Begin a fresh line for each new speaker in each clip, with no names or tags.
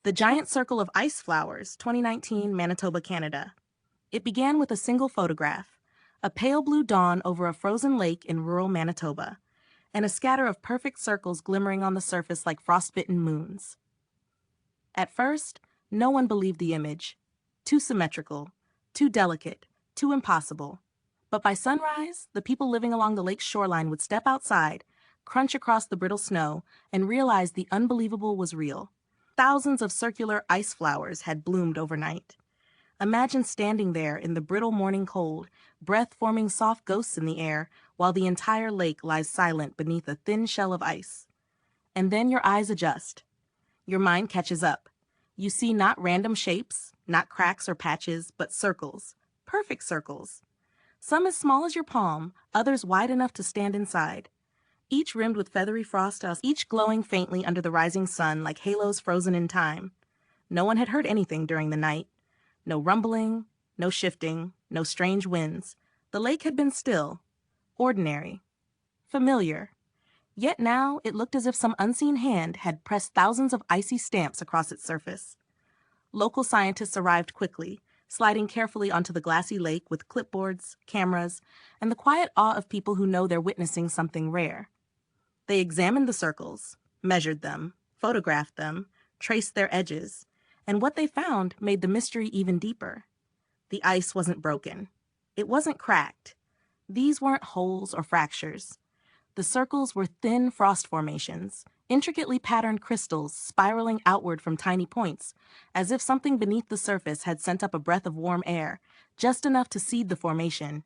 The Giant Circle of Ice Flowers, 2019, Manitoba, Canada. It began with a single photograph, a pale blue dawn over a frozen lake in rural Manitoba, and a scatter of perfect circles glimmering on the surface like frostbitten moons. At first, no one believed the image. Too symmetrical, too delicate, too impossible. But by sunrise, the people living along the lake's shoreline would step outside, crunch across the brittle snow, and realize the unbelievable was real. Thousands of circular ice flowers had bloomed overnight. Imagine standing there in the brittle morning cold, breath forming soft ghosts in the air, while the entire lake lies silent beneath a thin shell of ice. And then your eyes adjust. Your mind catches up. You see not random shapes, not cracks or patches, but circles. Perfect circles. Some as small as your palm, others wide enough to stand inside. Each rimmed with feathery frost dust, each glowing faintly under the rising sun like halos frozen in time. No one had heard anything during the night. No rumbling, no shifting, no strange winds. The lake had been still, ordinary, familiar. Yet now it looked as if some unseen hand had pressed thousands of icy stamps across its surface. Local scientists arrived quickly, sliding carefully onto the glassy lake with clipboards, cameras, and the quiet awe of people who know they're witnessing something rare. They examined the circles, measured them, photographed them, traced their edges, and what they found made the mystery even deeper. The ice wasn't broken. It wasn't cracked. These weren't holes or fractures. The circles were thin frost formations, intricately patterned crystals spiraling outward from tiny points, as if something beneath the surface had sent up a breath of warm air, just enough to seed the formation,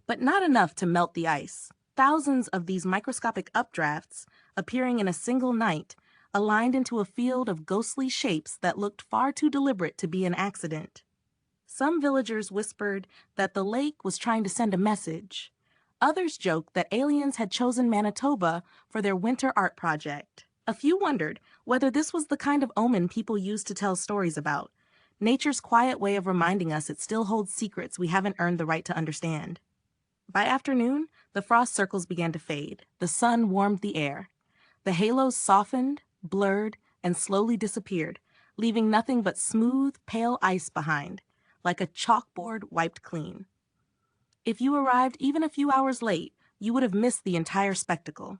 but not enough to melt the ice. Thousands of these microscopic updrafts, appearing in a single night, aligned into a field of ghostly shapes that looked far too deliberate to be an accident. Some villagers whispered that the lake was trying to send a message. Others joked that aliens had chosen Manitoba for their winter art project. A few wondered whether this was the kind of omen people use to tell stories about, nature's quiet way of reminding us it still holds secrets we haven't earned the right to understand. By afternoon, the frost circles began to fade. The sun warmed the air. The halos softened, blurred, and slowly disappeared, leaving nothing but smooth, pale ice behind, like a chalkboard wiped clean. If you arrived even a few hours late, you would have missed the entire spectacle.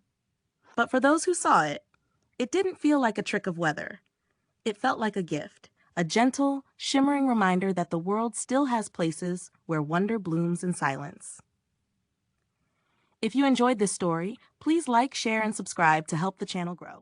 But for those who saw it, it didn't feel like a trick of weather. It felt like a gift, a gentle, shimmering reminder that the world still has places where wonder blooms in silence. If you enjoyed this story, please like, share, and subscribe to help the channel grow.